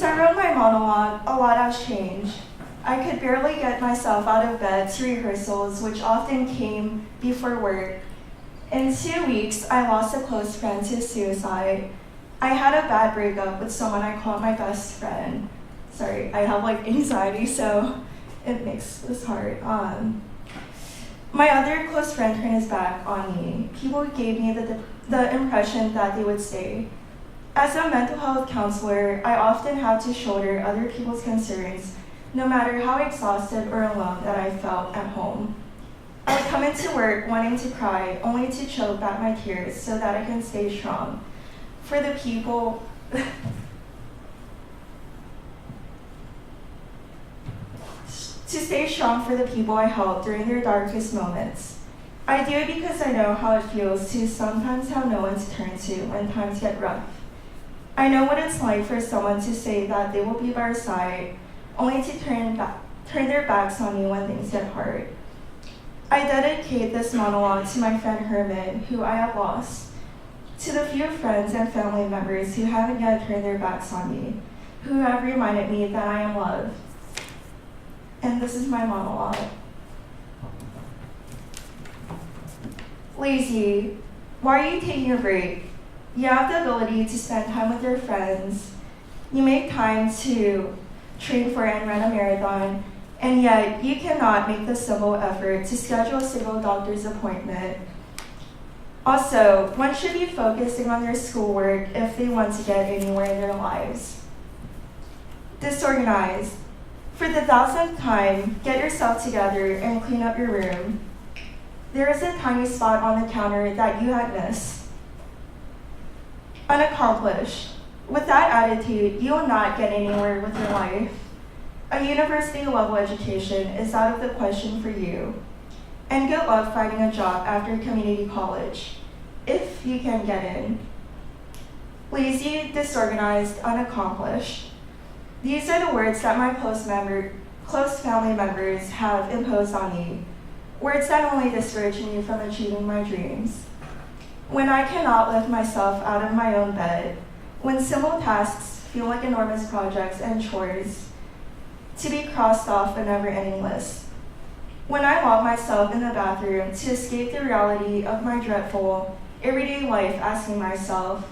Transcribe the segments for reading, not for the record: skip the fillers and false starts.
Since I wrote my monologue, a lot has changed. I could barely get myself out of bed to rehearsals, which often came before work. In 2 weeks, I lost a close friend to suicide. I had a bad breakup with someone I called my best friend. Sorry, I have anxiety, so it makes this hard. My other close friend turned his back on me. People gave me the impression that they would stay. As a mental health counselor, I often had to shoulder other people's concerns, no matter how exhausted or alone that I felt at home. I would come into work wanting to cry, only to choke back my tears so that I can stay strong. For the people to stay strong for the people I help during their darkest moments. I do it because I know how it feels to sometimes have no one to turn to when times get rough. I know what it's like for someone to say that they will be by our side, only to turn their backs on you when things get hard. I dedicate this monologue to my friend Herman, who I have lost, to the few friends and family members who haven't yet turned their backs on me, who have reminded me that I am loved. And this is my monologue. Lazy, why are you taking a break? You have the ability to spend time with your friends. You make time to train for and run a marathon, and yet you cannot make the simple effort to schedule a single doctor's appointment. Also, one should be focusing on their schoolwork if they want to get anywhere in their lives. Disorganized. For the 1,000th time, get yourself together and clean up your room. There is a tiny spot on the counter that you had missed. Unaccomplished. With that attitude, you will not get anywhere with your life. A university-level education is out of the question for you. And good luck finding a job after community college, if you can get in. Lazy, disorganized, unaccomplished. These are the words that my close family members have imposed on me, words that only discourage me from achieving my dreams. When I cannot lift myself out of my own bed, when simple tasks feel like enormous projects and chores to be crossed off a never-ending list. When I lock myself in the bathroom to escape the reality of my dreadful, everyday life, asking myself,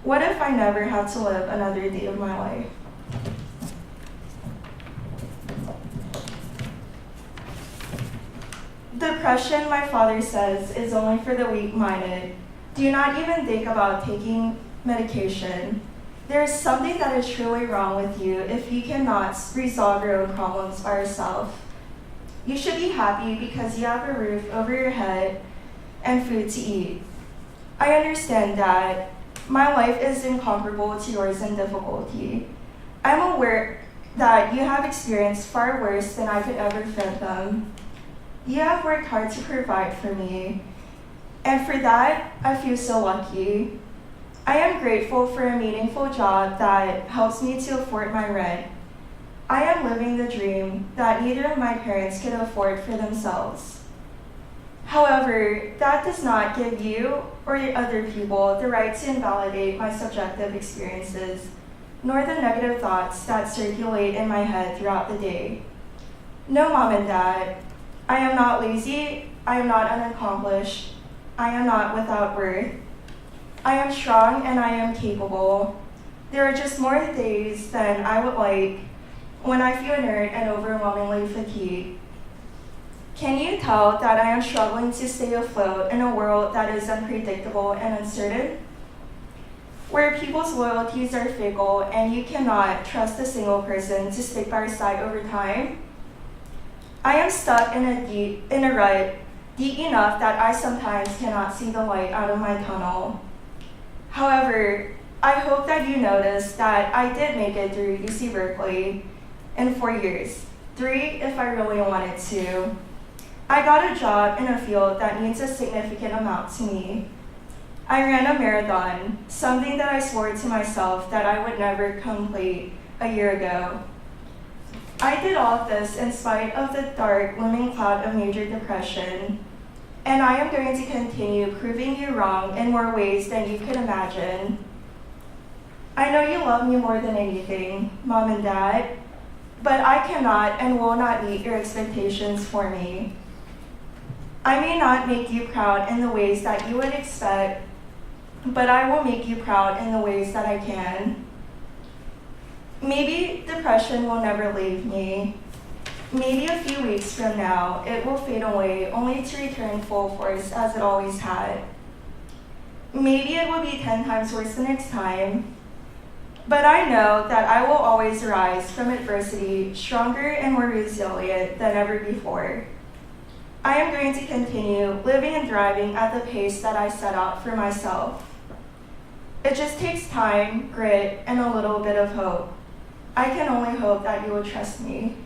what if I never had to live another day of my life? Depression, my father says, is only for the weak-minded. Do not even think about taking medication. There is something that is truly wrong with you if you cannot resolve your own problems by yourself. You should be happy because you have a roof over your head and food to eat. I understand that my life is incomparable to yours in difficulty. I'm aware that you have experienced far worse than I could ever fathom. You have worked hard to provide for me, and for that, I feel so lucky. I am grateful for a meaningful job that helps me to afford my rent. I am living the dream that neither of my parents could afford for themselves. However, that does not give you or other people the right to invalidate my subjective experiences, nor the negative thoughts that circulate in my head throughout the day. No, Mom and Dad, I am not lazy, I am not unaccomplished, I am not without worth. I am strong and I am capable. There are just more days than I would like when I feel inert and overwhelmingly fatigued. Can you tell that I am struggling to stay afloat in a world that is unpredictable and uncertain? Where people's loyalties are fickle and you cannot trust a single person to stick by your side over time? I am stuck in a rut deep enough that I sometimes cannot see the light out of my tunnel. However, I hope that you notice that I did make it through UC Berkeley in 4 years, 3 if I really wanted to. I got a job in a field that means a significant amount to me. I ran a marathon, something that I swore to myself that I would never complete a year ago. I did all of this in spite of the dark, looming cloud of major depression, and I am going to continue proving you wrong in more ways than you could imagine. I know you love me more than anything, Mom and Dad, but I cannot and will not meet your expectations for me. I may not make you proud in the ways that you would expect, but I will make you proud in the ways that I can. Maybe depression will never leave me. Maybe a few weeks from now, it will fade away only to return full force as it always had. Maybe it will be 10 times worse the next time, but I know that I will always rise from adversity stronger and more resilient than ever before. I am going to continue living and thriving at the pace that I set out for myself. It just takes time, grit, and a little bit of hope. I can only hope that you will trust me.